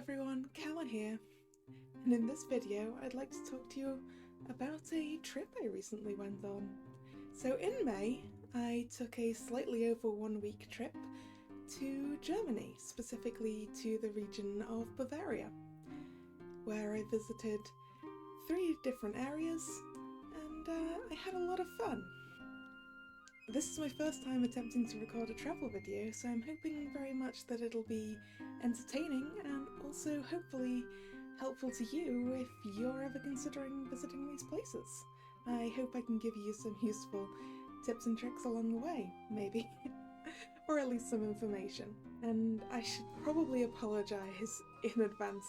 everyone, Kalla here, and in this video I'd like to talk to you about a trip I recently went on. So in May, I took a slightly over 1 week trip to Germany, specifically to the region of Bavaria, where I visited 3 different areas and I had a lot of fun. This is my first time attempting to record a travel video, so I'm hoping very much that it'll be entertaining and also hopefully helpful to you if you're ever considering visiting these places. I hope I can give you some useful tips and tricks along the way, maybe, or at least some information. And I should probably apologise in advance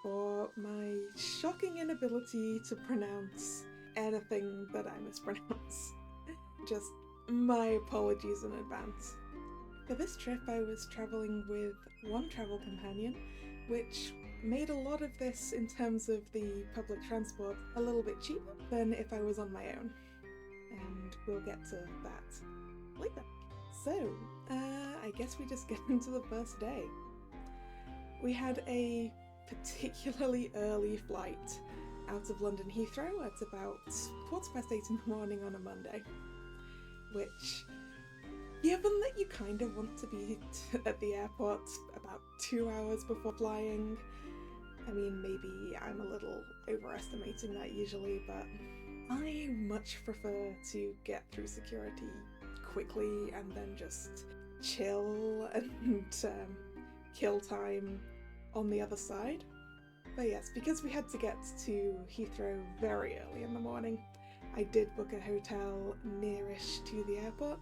for my shocking inability to pronounce anything that I mispronounce. Just my apologies in advance. For this trip I was travelling with one travel companion, which made a lot of this in terms of the public transport a little bit cheaper than if I was on my own. And we'll get to that later. So, I guess we just get into the first day. We had a particularly early flight out of London Heathrow at about 8:15 in the morning on a Monday. Which, given that you kind of want to be at the airport about 2 hours before flying, I mean, maybe I'm a little overestimating that usually, but I much prefer to get through security quickly and then just chill and kill time on the other side. But yes, because we had to get to Heathrow very early in the morning, I did book a hotel nearish to the airport,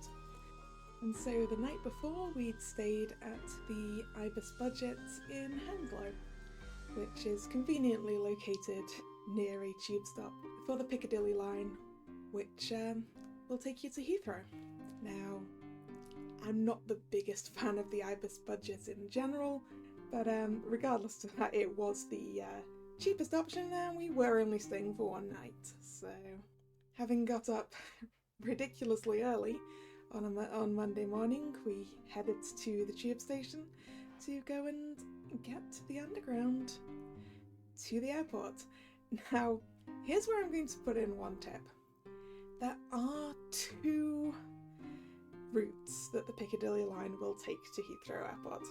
and so the night before we'd stayed at the Ibis Budget in Hounslow, which is conveniently located near a tube stop for the Piccadilly line, which will take you to Heathrow. Now, I'm not the biggest fan of the Ibis Budget in general, but regardless of that, it was the cheapest option and we were only staying for one night, so having got up ridiculously early on Monday morning, we headed to the tube station to go and get the underground to the airport. Now, here's where I'm going to put in one tip. There are 2 routes that the Piccadilly line will take to Heathrow Airport.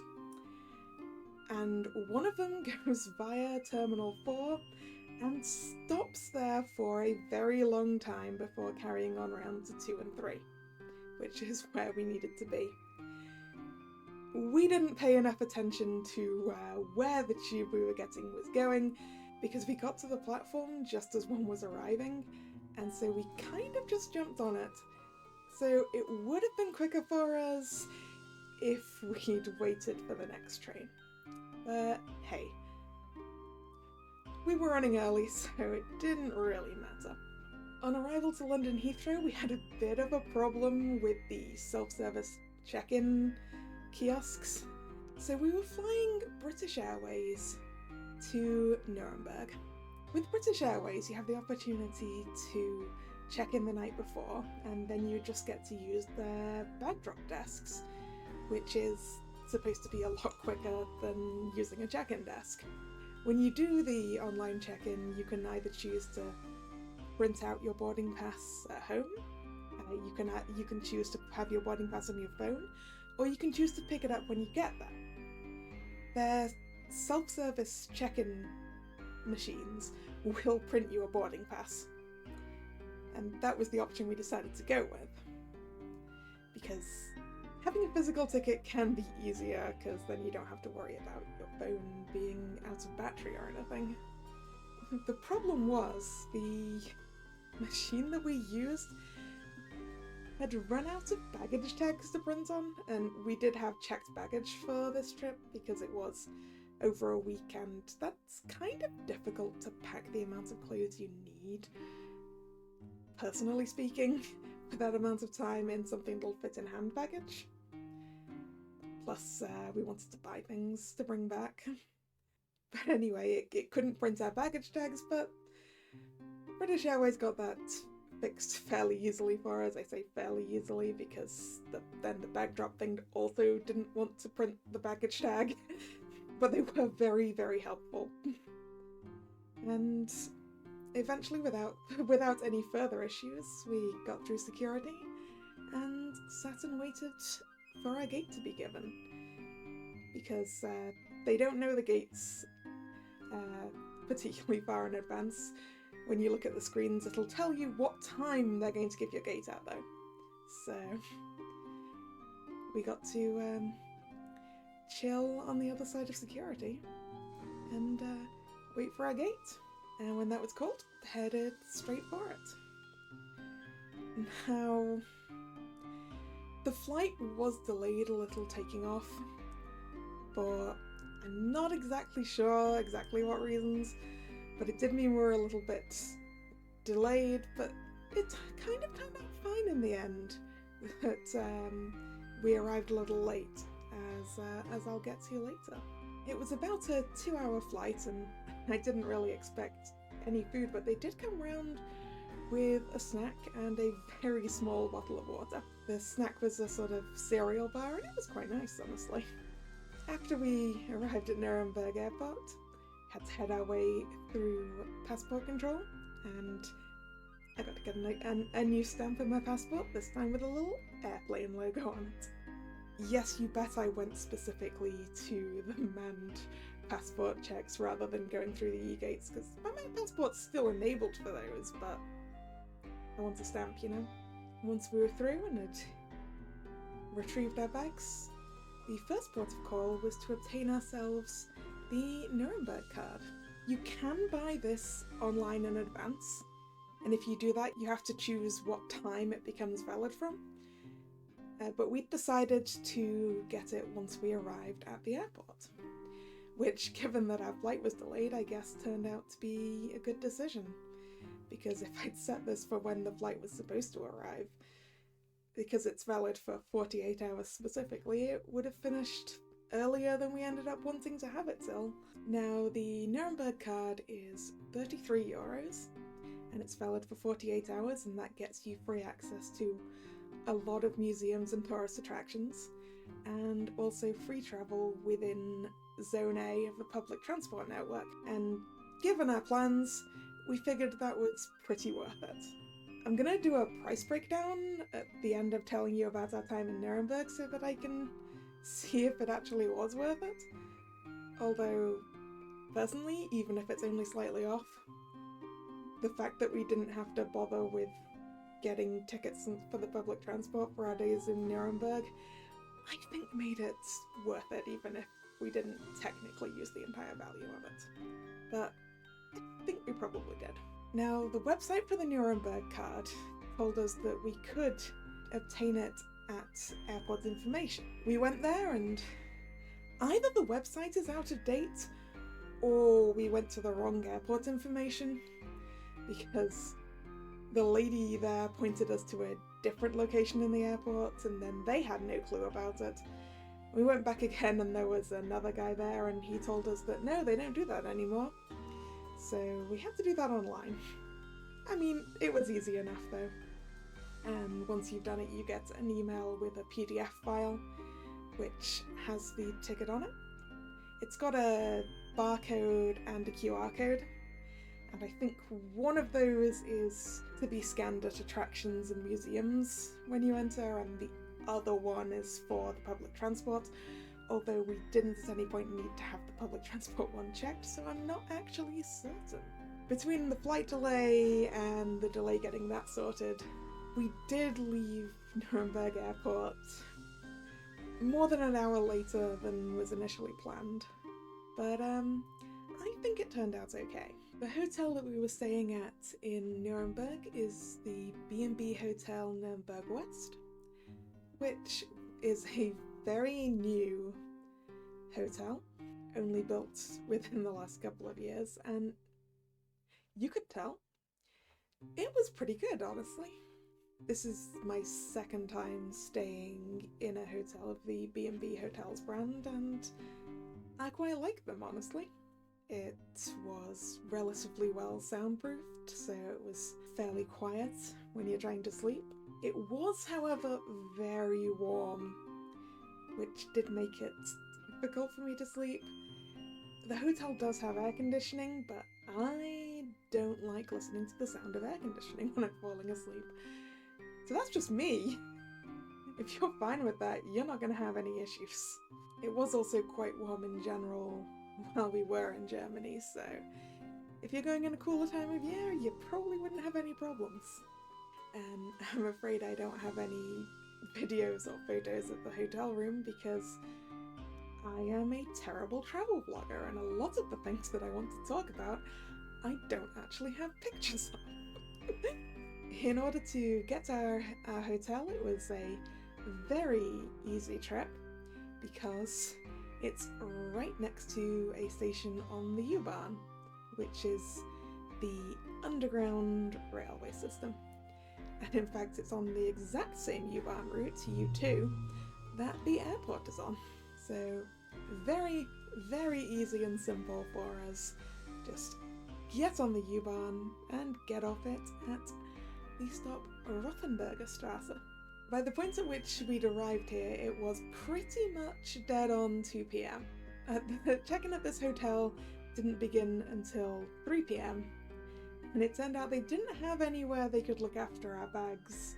And one of them goes via Terminal 4 and stops there for a very long time before carrying on round to 2 and 3, which is where we needed to be. We didn't pay enough attention to where the tube we were getting was going, because we got to the platform just as one was arriving, and so we kind of just jumped on it. So it would have been quicker for us if we'd waited for the next train. But hey, we were running early, so it didn't really matter. On arrival to London Heathrow, we had a bit of a problem with the self-service check-in kiosks. So we were flying British Airways to Nuremburg. With British Airways, you have the opportunity to check in the night before, and then you just get to use their bag drop desks, which is supposed to be a lot quicker than using a check-in desk. When you do the online check-in, you can either choose to print out your boarding pass at home, you can choose to have your boarding pass on your phone, or you can choose to pick it up when you get there. Their self-service check-in machines will print you a boarding pass, and that was the option we decided to go with, because having a physical ticket can be easier, because then you don't have to worry about your phone being out of battery or anything. The problem was the machine that we used had run out of baggage tags to print on, and we did have checked baggage for this trip because it was over a week, and that's kind of difficult to pack the amount of clothes you need, personally speaking, for that amount of time in something that'll fit in hand baggage. Plus, we wanted to buy things to bring back. But anyway, it couldn't print out baggage tags, but British Airways got that fixed fairly easily for us. I say fairly easily because then the bag drop thing also didn't want to print the baggage tag. but they were very, very helpful. And eventually, without any further issues, we got through security and sat and waited for our gate to be given. Because they don't know the gates particularly far in advance. When you look at the screens, it'll tell you what time they're going to give your gate out, though. So we got to chill on the other side of security and wait for our gate. And when that was called, headed straight for it. Now, the flight was delayed a little taking off, but I'm not exactly sure exactly what reasons, but it did mean we were a little bit delayed, but it kind of turned out fine in the end. That we arrived a little late, as I'll get to later. It was about a 2-hour flight, and I didn't really expect any food, but they did come round with a snack and a very small bottle of water. The snack was a sort of cereal bar, and it was quite nice, honestly. After we arrived at Nuremburg airport, we had to head our way through passport control, and I got to get a new stamp in my passport, this time with a little airplane logo on it. Yes, you bet I went specifically to the manned passport checks rather than going through the e-gates, because my passport's still enabled for those, but I want a stamp, you know? Once we were through and had retrieved our bags, the first port of call was to obtain ourselves the Nuremburg card. You can buy this online in advance, and if you do that, you have to choose what time it becomes valid from. But we decided to get it once we arrived at the airport, which, given that our flight was delayed, I guess turned out to be a good decision. Because if I'd set this for when the flight was supposed to arrive, because it's valid for 48 hours specifically, it would have finished earlier than we ended up wanting to have it till. Now, the Nuremberg card is €33, and it's valid for 48 hours, and that gets you free access to a lot of museums and tourist attractions, and also free travel within Zone A of the public transport network. And given our plans, we figured that was pretty worth it. I'm gonna do a price breakdown at the end of telling you about our time in Nuremberg so that I can see if it actually was worth it. Although, personally, even if it's only slightly off, the fact that we didn't have to bother with getting tickets for the public transport for our days in Nuremberg, I think made it worth it, even if we didn't technically use the entire value of it. But I think we probably did. Now, the website for the Nuremberg card told us that we could obtain it at airport information. We went there and either the website is out of date or we went to the wrong airport information, because the lady there pointed us to a different location in the airport and then they had no clue about it. We went back again and there was another guy there and he told us that no, they don't do that anymore. So we had to do that online. I mean, it was easy enough though. And once you've done it, you get an email with a PDF file which has the ticket on it. It's got a barcode and a QR code. And I think one of those is to be scanned at attractions and museums when you enter, and the other one is for the public transport, although we didn't at any point need to have the public transport one checked, so I'm not actually certain. Between the flight delay and the delay getting that sorted, we did leave Nuremberg Airport more than an hour later than was initially planned, but I think it turned out okay. The hotel that we were staying at in Nuremberg is the B&B Hotel Nuremberg West, which is a very new hotel, only built within the last couple of years, and you could tell it was pretty good, honestly. This is my second time staying in a hotel of the B&B Hotels brand, and I quite like them, honestly. It was relatively well soundproofed, so it was fairly quiet when you're trying to sleep. It was, however, very warm, which did make it difficult for me to sleep. the hotel does have air conditioning, but I don't like listening to the sound of air conditioning when I'm falling asleep. So that's just me. If you're fine with that, you're not going to have any issues. It was also quite warm in general while we were in Germany, so if you're going in a cooler time of year, you probably wouldn't have any problems. And I'm afraid I don't have any videos or photos of the hotel room because I am a terrible travel vlogger, and a lot of the things that I want to talk about, I don't actually have pictures of. In order to get to our hotel, it was a very easy trip because it's right next to a station on the U-Bahn, which is the underground railway system. And in fact, it's on the exact same U-Bahn route, U2, that the airport is on. So very, very easy and simple for us. Just get on the U-Bahn and get off it at the stop Rothenburger Straße. By the point at which we'd arrived here, it was pretty much dead on 2 p.m. The check-in at this hotel didn't begin until 3 p.m. and it turned out they didn't have anywhere they could look after our bags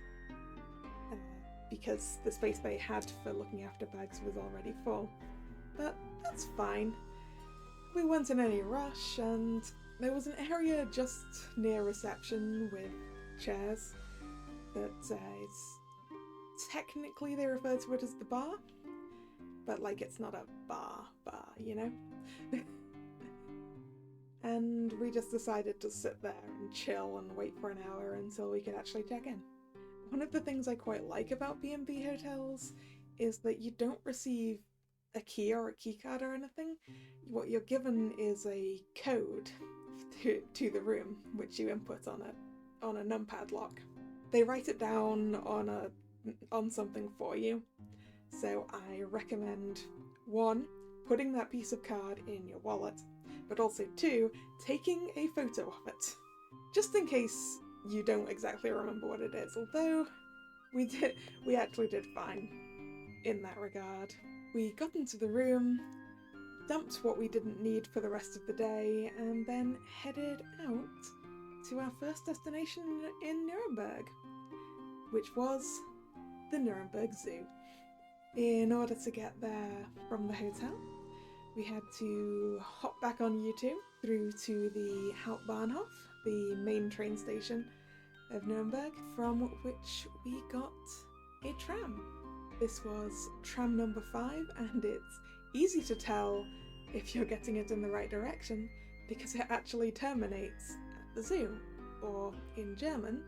because the space they had for looking after bags was already full. But that's fine. We weren't in any rush, and there was an area just near reception with chairs that technically they refer to it as the bar, but like it's not a bar, you know? And we just decided to sit there and chill and wait for an hour until we could actually check in. One of the things I quite like about B&B hotels is that you don't receive a key or a key card or anything. What you're given is a code to the room, which you input on a numpad lock. They write it down on something for you. So I recommend 1, putting that piece of card in your wallet, but also 2, taking a photo of it, just in case you don't exactly remember what it is, although we actually did fine in that regard. We got into the room, dumped what we didn't need for the rest of the day, and then headed out to our first destination in Nuremberg, which was the Nuremberg Zoo. In order to get there from the hotel, we had to hop back on U2 through to the Hauptbahnhof, the main train station of Nuremberg, from which we got a tram. This was tram number 5, and it's easy to tell if you're getting it in the right direction because it actually terminates at the zoo, or in German,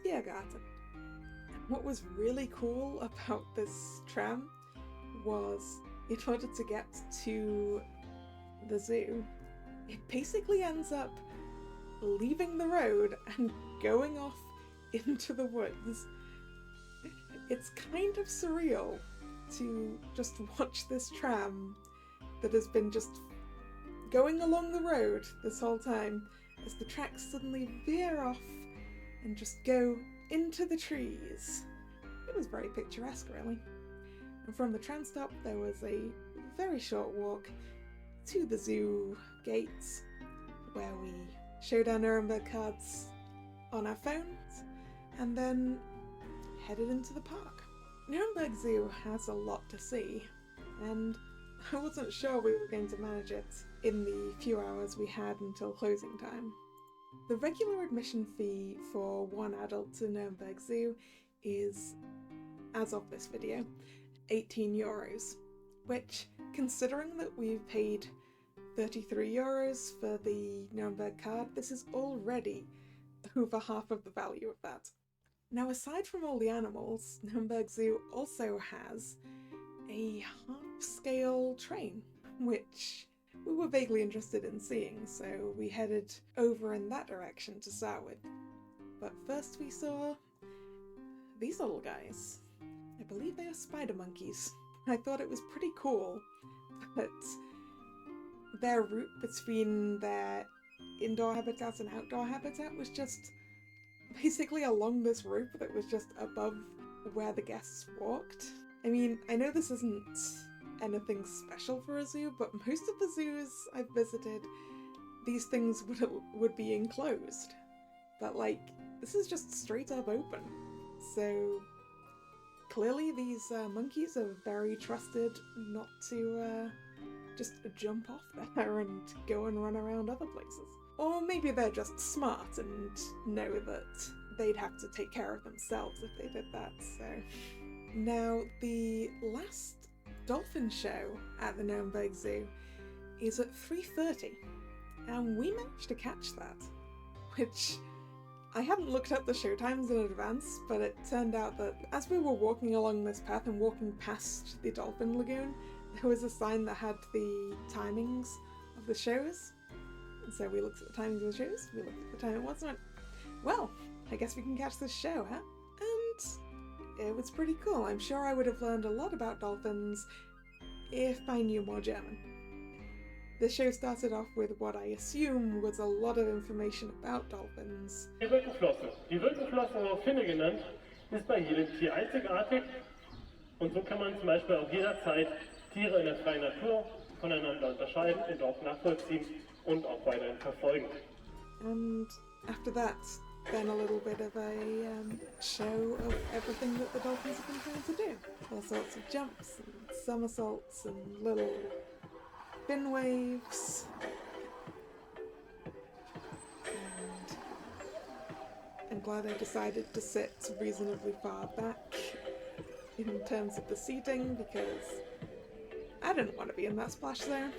Tiergarten. And what was really cool about this tram was, in order to get to the zoo, it basically ends up leaving the road and going off into the woods. It's kind of surreal to just watch this tram that has been just going along the road this whole time as the tracks suddenly veer off and just go into the trees. It was very picturesque, really. And from the tram stop there was a very short walk to the zoo gates, where we showed our Nuremberg cards on our phones and then headed into the park. Nuremberg Zoo has a lot to see, and I wasn't sure we were going to manage it in the few hours we had until closing time. The regular admission fee for one adult to Nuremberg Zoo is, as of this video, €18, which, considering that we've paid €33 for the Nuremberg card, this is already over half of the value of that. Now, aside from all the animals, Nuremberg Zoo also has a half-scale train, which we were vaguely interested in seeing, so we headed over in that direction to start with. But first we saw these little guys. I believe they are spider monkeys. I thought it was pretty cool, but their route between their indoor habitat and outdoor habitat was just basically along this rope that was just above where the guests walked. I mean, I know this isn't anything special for a zoo, but most of the zoos I've visited, these things would be enclosed. But like, this is just straight up open. So clearly these monkeys are very trusted not to just jump off there and go and run around other places. Or maybe they're just smart and know that they'd have to take care of themselves if they did that, so. Now, the last dolphin show at the Nuremberg Zoo is at 3:30, and we managed to catch that, which I hadn't looked up the show times in advance, but it turned out that as we were walking along this path and walking past the Dolphin Lagoon, there was a sign that had the timings of the shows. And so we looked at the timings of the shows, we looked at the time it was, and went, well, I guess we can catch this show, huh? And it was pretty cool. I'm sure I would have learned a lot about dolphins if I knew more German. The show started off with what I assume was a lot of information about dolphins. Die Rückenflosse. Die Rückenflosse, auch Finne genannt, ist bei jedem Tier einzigartig und so kann man zum Beispiel auch jederzeit Tiere in der freien Natur voneinander unterscheiden und auch nachvollziehen und auch weiterhin verfolgen. And after that, then a little bit of a show of everything that the dolphins have been trying to do. All sorts of jumps and somersaults and little fin waves. And I'm glad I decided to sit reasonably far back in terms of the seating because I didn't want to be in that splash zone.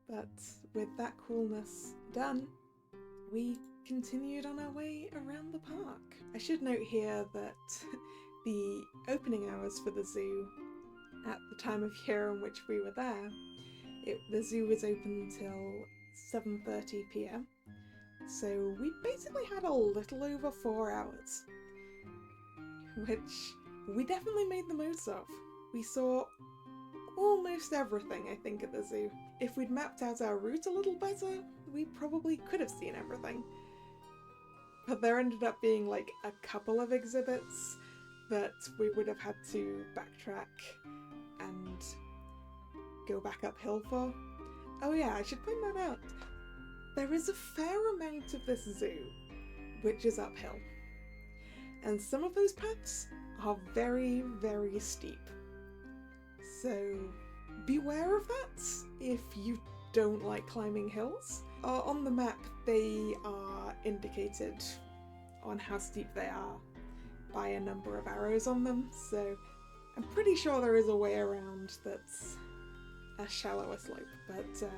But with that coolness done, we continued on our way around the park. I should note here that the opening hours for the zoo at the time of year in which we were there, the zoo was open till 7:30 p.m. So we basically had a little over 4 hours, which we definitely made the most of. We saw almost everything, I think, at the zoo. If we'd mapped out our route a little better, we probably could have seen everything. But there ended up being like a couple of exhibits that we would have had to backtrack and go back uphill for. Oh yeah, I should point that out. There is a fair amount of this zoo which is uphill. And some of those paths are very, very steep. So beware of that if you don't like climbing hills. On the map they are indicated on how steep they are by a number of arrows on them, so I'm pretty sure there is a way around that's a shallower slope, but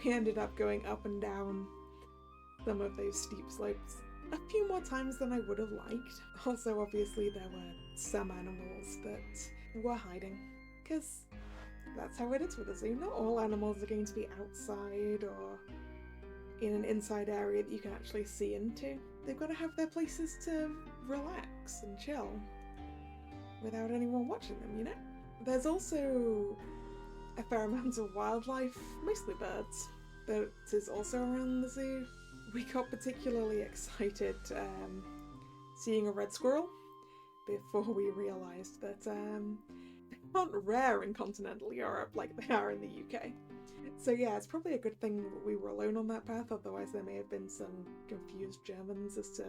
we ended up going up and down some of those steep slopes a few more times than I would have liked. Also, obviously, there were some animals that were hiding, because that's how it is with a zoo. Not all animals are going to be outside or in an inside area that you can actually see into. They've got to have their places to relax and chill without anyone watching them, you know? There's also a fair amount of wildlife, mostly birds, that is also around the zoo. We got particularly excited seeing a red squirrel before we realised that they aren't rare in continental Europe like they are in the UK. So yeah, it's probably a good thing that we were alone on that path, otherwise there may have been some confused Germans as to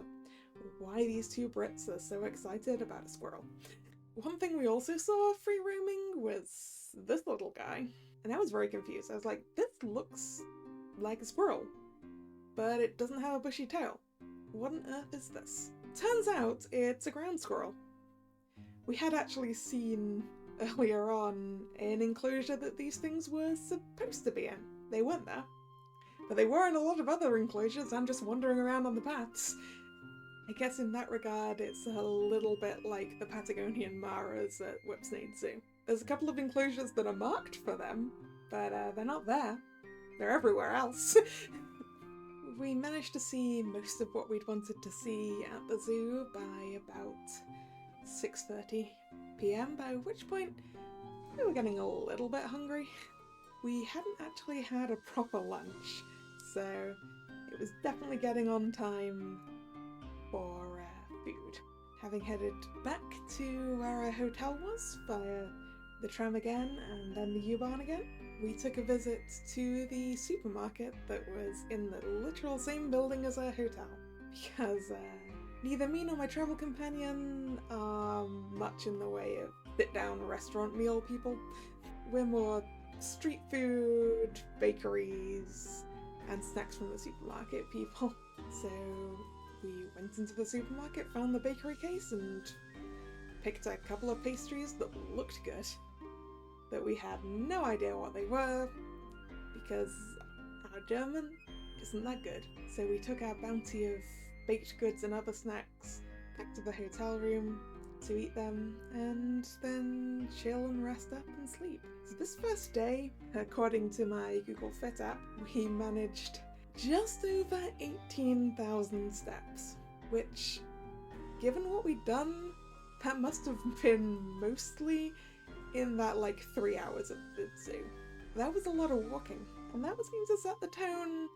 why these two Brits are so excited about a squirrel. One thing we also saw free roaming was this little guy, and I was very confused. I was like, this looks like a squirrel, but it doesn't have a bushy tail. What on earth is this? Turns out it's a ground squirrel. We had actually seen earlier on an enclosure that these things were supposed to be in. They weren't there, but they were in a lot of other enclosures and just wandering around on the paths. I guess in that regard it's a little bit like the Patagonian maras at Whipsnade Zoo. There's a couple of enclosures that are marked for them, but they're not there. They're everywhere else. We managed to see most of what we'd wanted to see at the zoo by about 6:30 p.m, by which point we were getting a little bit hungry. we hadn't actually had a proper lunch, so it was definitely getting on time for food. Having headed back to where our hotel was via the tram again and then the U-Bahn again, we took a visit to the supermarket that was in the literal same building as our hotel, because neither me nor my travel companion are much in the way of sit-down restaurant meal people. We're more street food, bakeries, and snacks from the supermarket people. So we went into the supermarket, found the bakery case, and picked a couple of pastries that looked good, but we had no idea what they were, because our German isn't that good. So we took our bounty of baked goods and other snacks back to the hotel room to eat them, and then chill and rest up and sleep. So this first day, according to my Google Fit app, we managed just over 18,000 steps, which, given what we'd done, that must have been mostly in that 3 hours of the zoo. That was a lot of walking, and that was going to set the tone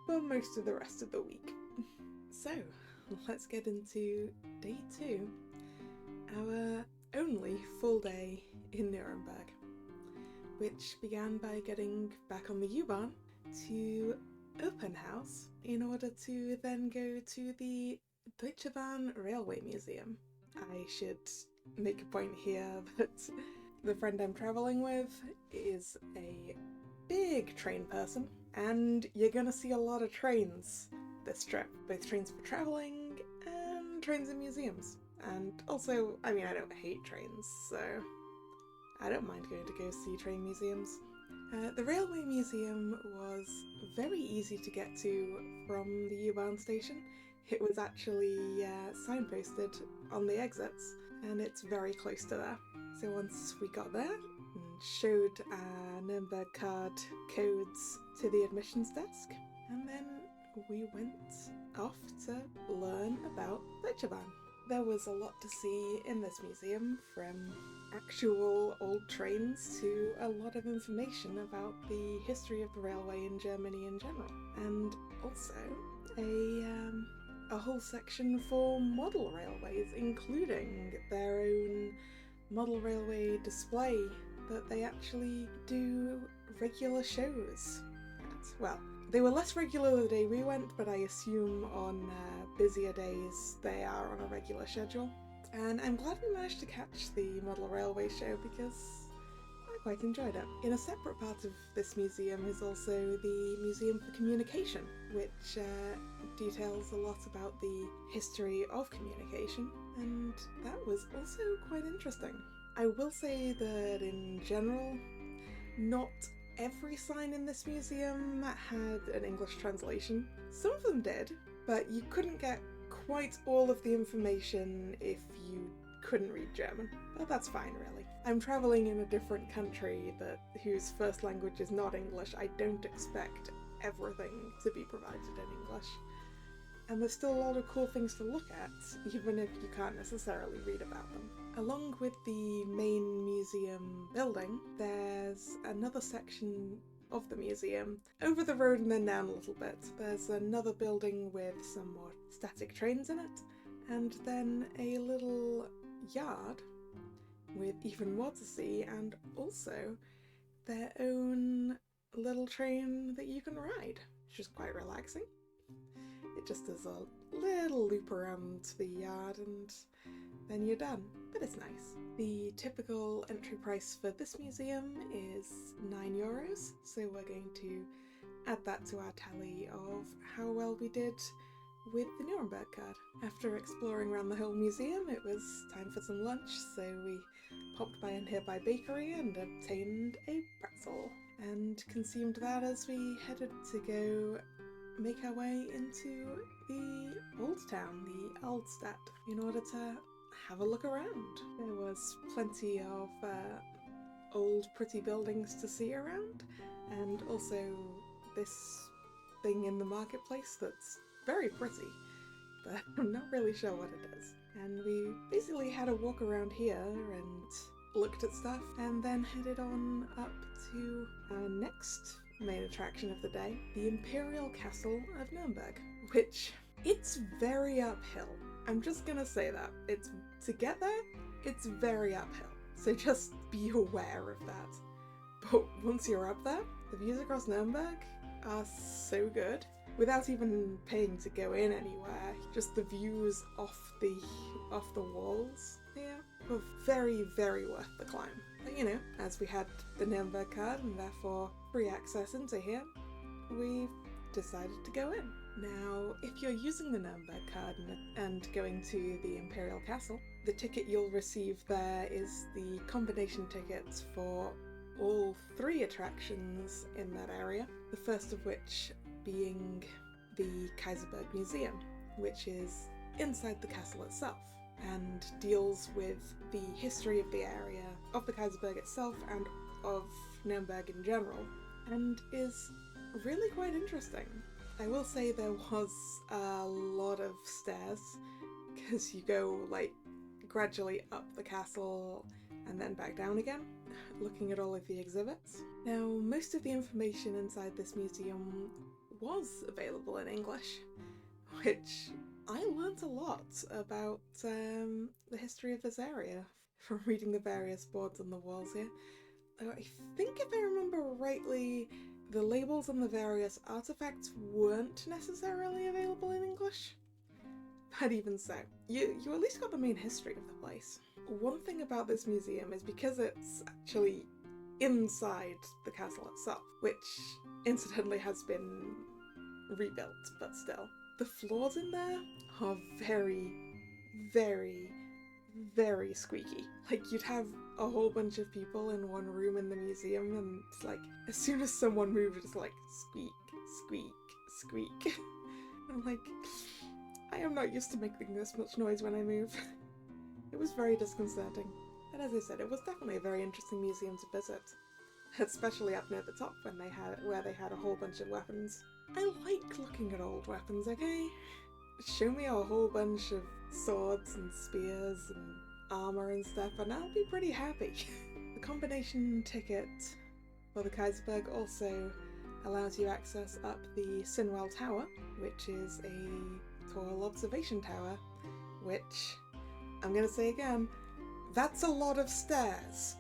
for most of the rest of the week. So, let's get into day 2, our only full day in Nuremberg, which began by getting back on the U-Bahn to Open House in order to then go to the Deutsche Bahn Railway Museum. I should make a point here that the friend I'm travelling with is a big train person, and you're gonna see a lot of trains this trip, both trains for travelling and trains in museums. And also, I don't hate trains, so I don't mind going to go see train museums. The Railway Museum was very easy to get to from the U-Bahn station. It was actually signposted on the exits, and it's very close to there. So once we got there and showed our Nuremberg card codes to the admissions desk, and then we went off to learn about Deutsche Bahn. There was a lot to see in this museum, from actual old trains to a lot of information about the history of the railway in Germany in general, and also a whole section for model railways, including their own model railway display that they actually do regular shows at. Well, they were less regular the day we went, but I assume on busier days they are on a regular schedule. And I'm glad we managed to catch the model railway show, because I quite enjoyed it. In a separate part of this museum is also the Museum for Communication, which details a lot about the history of communication, and that was also quite interesting. I will say that in general, not every sign in this museum had an English translation. Some of them did, but you couldn't get quite all of the information if you couldn't read German. But that's fine, really. I'm travelling in a different country whose first language is not English. I don't expect everything to be provided in English. And there's still a lot of cool things to look at, even if you can't necessarily read about them. Along with the main museum building, there's another section of the museum over the road and then down a little bit. There's another building with some more static trains in it, and then a little yard with even more to see, and also their own little train that you can ride, which is quite relaxing. It just does a little loop around the yard and then you're done, but it's nice. The typical entry price for this museum is €9, so we're going to add that to our tally of how well we did with the Nuremberg card. After exploring around the whole museum, it was time for some lunch, so we popped by a nearby bakery and obtained a pretzel, and consumed that as we headed to go make our way into the old town, the Altstadt, in order to have a look around. There was plenty of old pretty buildings to see around, and also this thing in the marketplace that's very pretty, but I'm not really sure what it is. And we basically had a walk around here and looked at stuff, and then headed on up to our next main attraction of the day, the Imperial Castle of Nuremberg, which it's very uphill. I'm just gonna say that. To get there, it's very uphill. So just be aware of that. But once you're up there, the views across Nuremberg are so good. Without even paying to go in anywhere, just the views off the walls here were very, very worth the climb. But you know, as we had the Nuremberg card and therefore free access into here, we decided to go in. Now, if you're using the Nuremberg card and going to the Imperial Castle, the ticket you'll receive there is the combination tickets for all 3 attractions in that area, the first of which being the Kaiserberg Museum, which is inside the castle itself and deals with the history of the area, of the Kaiserberg itself and of Nuremberg in general, and is really quite interesting. I will say there was a lot of stairs, because you go like gradually up the castle and then back down again, looking at all of the exhibits. Now, most of the information inside this museum was available in English, which I learnt a lot about the history of this area from reading the various boards on the walls here. I think if I remember rightly, the labels on the various artifacts weren't necessarily available in English. But even so, you at least got the main history of the place. One thing about this museum is because it's actually inside the castle itself, which incidentally has been rebuilt, but still, the floors in there are very, very, very squeaky. Like, you'd have a whole bunch of people in one room in the museum, and it's like, as soon as someone moved, it's like, squeak, squeak, squeak. I'm like, I am not used to making this much noise when I move. It was very disconcerting. But as I said, it was definitely a very interesting museum to visit. Especially up near the top where they had a whole bunch of weapons. I like looking at old weapons, okay? Show me a whole bunch of swords and spears and armor and stuff and I'll be pretty happy. The combination ticket for the Kaiserberg also allows you access up the Sinwell Tower, which is a tall observation tower, which, I'm gonna say again, that's a lot of stairs.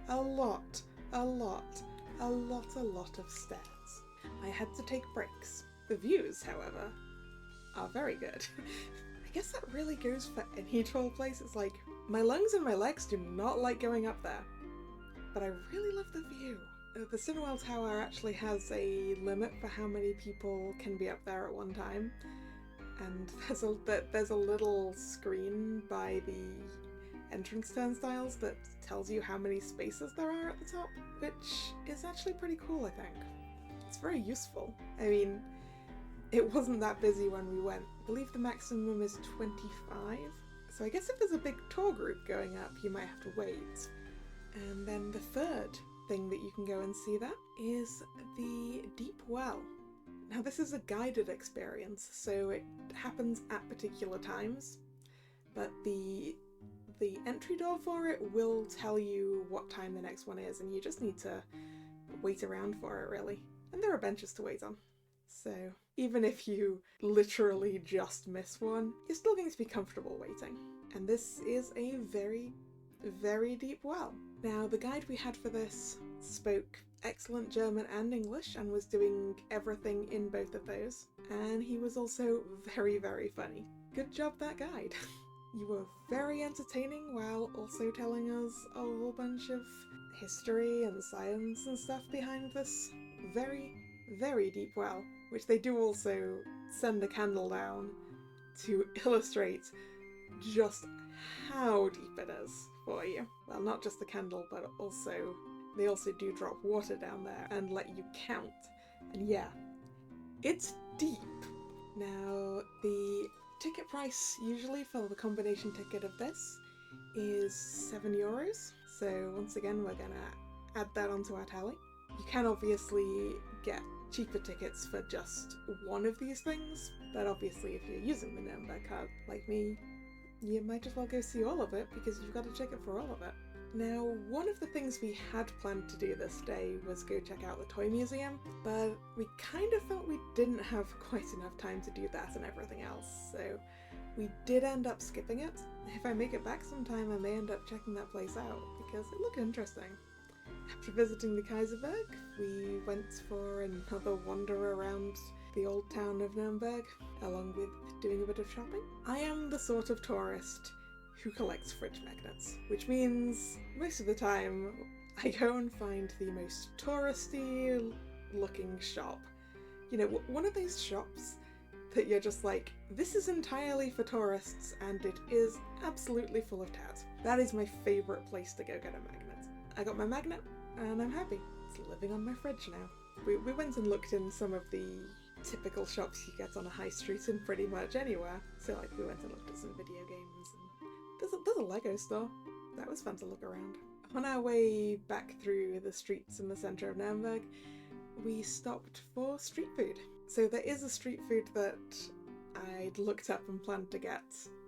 A lot of stairs. I had to take breaks. The views, however, are very good. I guess that really goes for any tall place. It's like, my lungs and my legs do not like going up there, but I really love the view. The Sinwell Tower actually has a limit for how many people can be up there at one time, and there's a little screen by the entrance turnstiles that tells you how many spaces there are at the top, which is actually pretty cool, I think. It's very useful. I mean, it wasn't that busy when we went. I believe the maximum is 25, so I guess if there's a big tour group going up, you might have to wait. And then the third thing that you can go and see there is the Deep Well. Now, this is a guided experience, so it happens at particular times, but the entry door for it will tell you what time the next one is, and you just need to wait around for it, really. And there are benches to wait on. So even if you literally just miss one, you're still going to be comfortable waiting. And this is a very, very deep well. Now, the guide we had for this spoke excellent German and English and was doing everything in both of those. And he was also very, very funny. Good job, that guide. You were very entertaining while also telling us a whole bunch of history and science and stuff behind this very, very deep well, which they do also send a candle down to illustrate just how deep it is for you. Well, not just the candle, but also they also do drop water down there and let you count. And yeah, it's deep. Now, the ticket price usually for the combination ticket of this is €7. So once again, we're gonna add that onto our tally. You can obviously get cheaper tickets for just one of these things, but obviously if you're using the Nuremberg card like me, you might as well go see all of it because you've got a ticket for all of it. Now, one of the things we had planned to do this day was go check out the toy museum, but we kind of felt we didn't have quite enough time to do that and everything else, so we did end up skipping it. If I make it back sometime, I may end up checking that place out, because it looked interesting. After visiting the Kaiserberg, we went for another wander around the old town of Nuremberg, along with doing a bit of shopping. I am the sort of tourist who collects fridge magnets, which means most of the time I go and find the most touristy looking shop. You know, one of those shops that you're just like, this is entirely for tourists and it is absolutely full of tat. That is my favourite place to go get a magnet. I got my magnet and I'm happy. It's living on my fridge now. We went and looked in some of the typical shops you get on a high street in pretty much anywhere. So like we went and looked at some video games and there's a Lego store. That was fun to look around. On our way back through the streets in the centre of Nuremberg, we stopped for street food. So there is a street food that I'd looked up and planned to get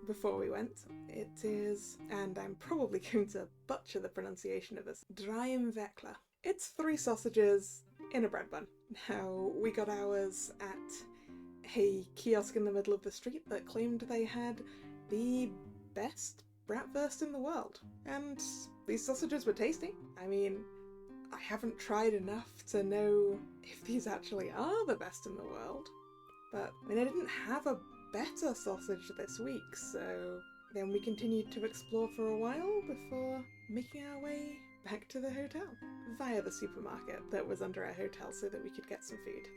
before we went. It is, and I'm probably going to butcher the pronunciation of this, Dreimweckler. It's 3 sausages in a bread bun. Now, we got ours at a kiosk in the middle of the street that claimed they had the best bratwurst in the world. And these sausages were tasty. I mean, I haven't tried enough to know if these actually are the best in the world. But, I mean, I didn't have a better sausage this week, so then we continued to explore for a while before making our way back to the hotel via the supermarket that was under our hotel so that we could get some food,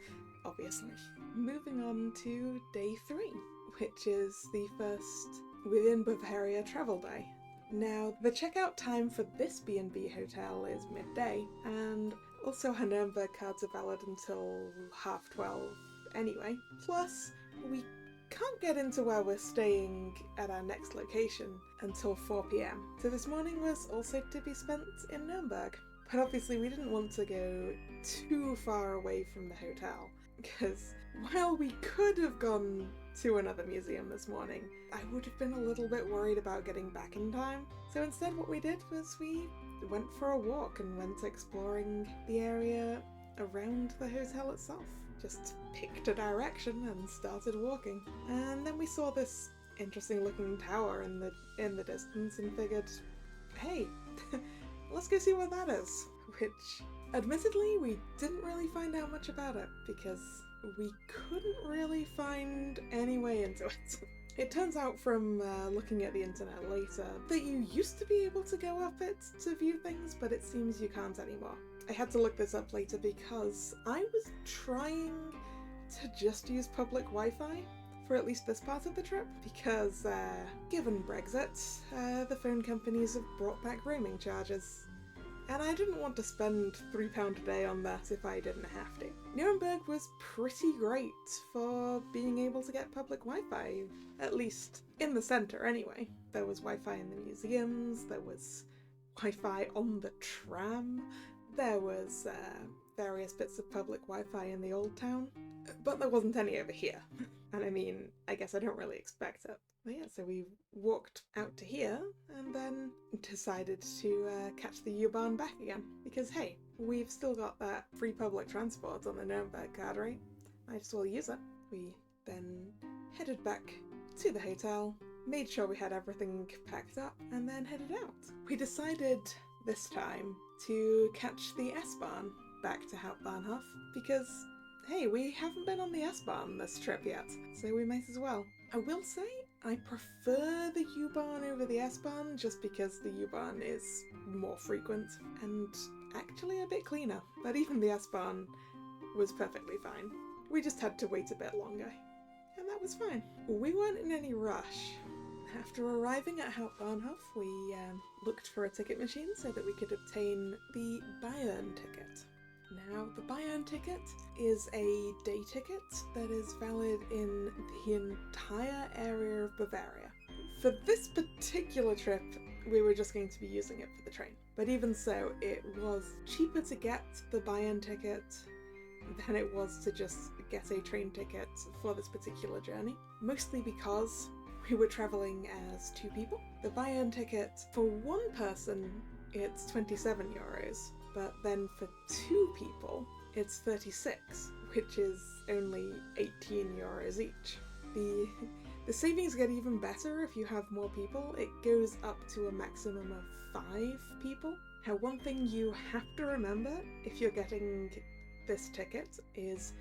obviously. Moving on to day 3, which is the first within Bavaria travel day. Now, the checkout time for this B&B hotel is midday, and also our Nuremberg cards are valid until 12:30 anyway. Plus, we can't get into where we're staying at our next location until 4 p.m. So this morning was also to be spent in Nuremberg. But obviously we didn't want to go too far away from the hotel, because while we could have gone to another museum this morning, I would have been a little bit worried about getting back in time. So instead what we did was we went for a walk and went exploring the area around the hotel itself. Just picked a direction and started walking. And then we saw this interesting looking tower in the distance and figured, hey, let's go see what that is. Which, admittedly, we didn't really find out much about it because we couldn't really find any way into it. It turns out from looking at the internet later that you used to be able to go up it to view things, but it seems you can't anymore. I had to look this up later because I was trying to just use public Wi-Fi for at least this part of the trip, because given Brexit, the phone companies have brought back roaming charges. And I didn't want to spend £3 a day on that if I didn't have to. Nuremberg was pretty great for being able to get public Wi-Fi, at least in the centre anyway. There was Wi-Fi in the museums, there was Wi-Fi on the tram, there was various bits of public Wi-Fi in the old town, but there wasn't any over here. And I mean, I guess I don't really expect it. But yeah, so we walked out to here and then decided to catch the U-Bahn back again. Because hey, we've still got that free public transport on the Nuremberg card, right? Might as well use it. We then headed back to the hotel, made sure we had everything packed up, and then headed out. We decided this time to catch the S-Bahn back to Hauptbahnhof because, hey, we haven't been on the S-Bahn this trip yet, so we might as well. I will say, I prefer the U-Bahn over the S-Bahn just because the U-Bahn is more frequent and actually a bit cleaner, but even the S-Bahn was perfectly fine. We just had to wait a bit longer, and that was fine. We weren't in any rush. After arriving at Hauptbahnhof, we looked for a ticket machine so that we could obtain the Bayern ticket. Now, the Bayern ticket is a day ticket that is valid in the entire area of Bavaria. For this particular trip, we were just going to be using it for the train. But even so, it was cheaper to get the Bayern ticket than it was to just get a train ticket for this particular journey. Mostly because we were travelling as 2 people. The Bayern ticket for 1 person it's 27 euros, but then for 2 people, it's 36, which is only 18 euros each. The savings get even better if you have more people. It goes up to a maximum of 5 people. Now, one thing you have to remember if you're getting this ticket is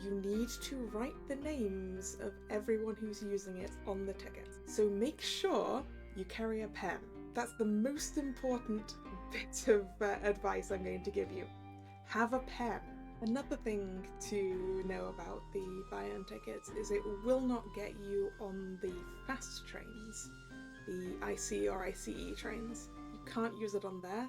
you need to write the names of everyone who's using it on the ticket. So make sure you carry a pen. That's the most important bit of advice I'm going to give you. Have a pen. Another thing to know about the Bayern tickets is it will not get you on the fast trains, the IC or ICE trains. You can't use it on there.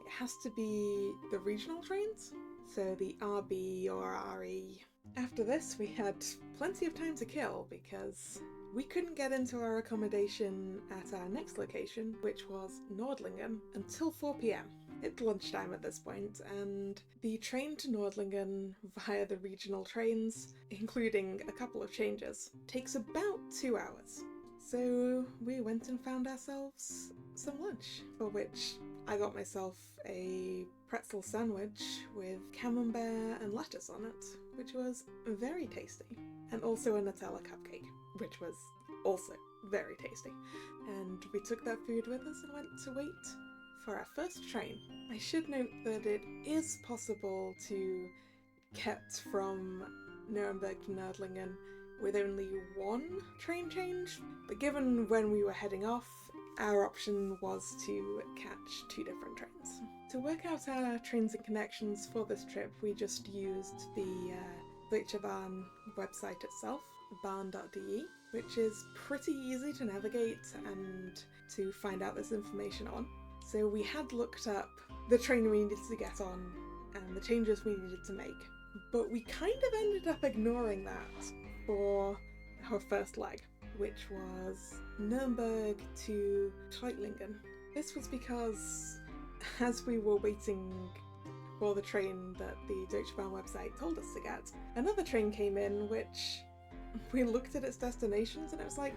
It has to be the regional trains, so the RB or RE. After this, we had plenty of time to kill because we couldn't get into our accommodation at our next location, which was Nordlingen, until 4 p.m. It's lunchtime at this point, and the train to Nordlingen via the regional trains, including a couple of changes, takes about 2 hours. So we went and found ourselves some lunch, for which I got myself a pretzel sandwich with camembert and lettuce on it, which was very tasty, and also a Nutella cupcake, which was also very tasty. And we took that food with us and went to wait for our first train. I should note that it is possible to get from Nuremburg to Nördlingen with only 1 train change, but given when we were heading off, our option was to catch 2 different trains. To work out our trains and connections for this trip, we just used the Deutsche Bahn website itself, bahn.de, which is pretty easy to navigate and to find out this information on. So we had looked up the train we needed to get on and the changes we needed to make, but we kind of ended up ignoring that for our first leg, which was Nuremberg to Treutlingen. This was because as we were waiting for the train that the Deutsche Bahn website told us to get, another train came in which we looked at its destinations and it was like,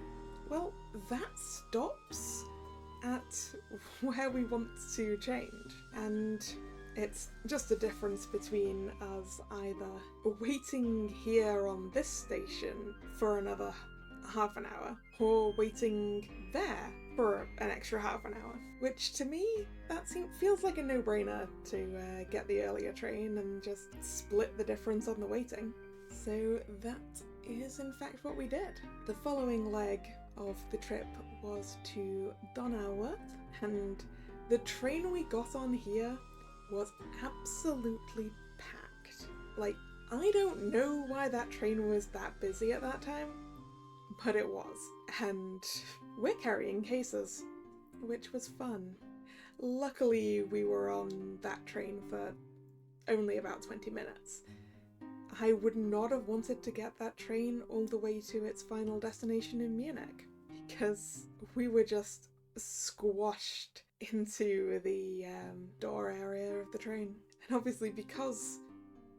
well, that stops at where we want to change. And it's just a difference between us either waiting here on this station for another half an hour or waiting there for an extra half an hour, which to me that feels like a no-brainer to get the earlier train and just split the difference on the waiting. So that is in fact what we did. The following leg of the trip was to Donauwörth, and the train we got on here was absolutely packed. Like, I don't know why that train was that busy at that time, but it was. And we're carrying cases, which was fun. Luckily, we were on that train for only about 20 minutes. I would not have wanted to get that train all the way to its final destination in Munich, because we were just squashed into the door area of the train. And obviously, because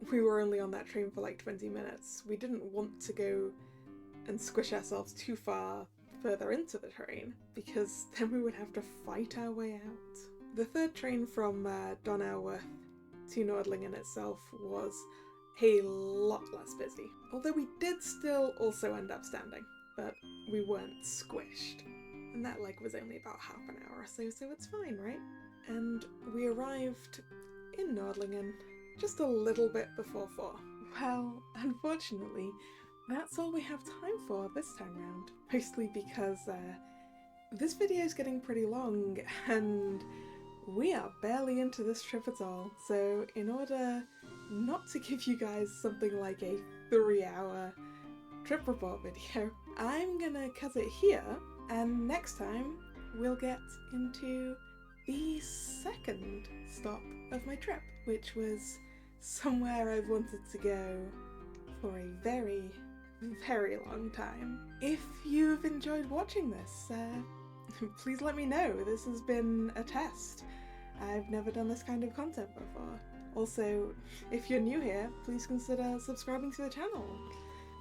we were only on that train for like 20 minutes, we didn't want to go and squish ourselves too far further into the train, because then we would have to fight our way out. The third train from Donauwörth to Nördlingen itself was a lot less busy, although we did still also end up standing, but we weren't squished. And that leg was only about half an hour or so it's fine, right? And we arrived in Nördlingen just a little bit before 4. Well, unfortunately, that's all we have time for this time round, mostly because this video is getting pretty long and we are barely into this trip at all. So in order not to give you guys something like a 3-hour trip report video, I'm gonna cut it here, and next time we'll get into the second stop of my trip, which was somewhere I've wanted to go for a very, very long time. If you've enjoyed watching this, please let me know. This has been a test. I've never done this kind of content before. Also, if you're new here, please consider subscribing to the channel.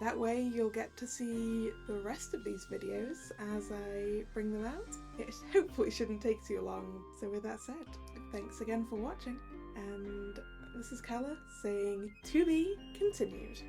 That way you'll get to see the rest of these videos as I bring them out. It hopefully shouldn't take too long. So with that said, thanks again for watching, and this is Kalla saying to be continued.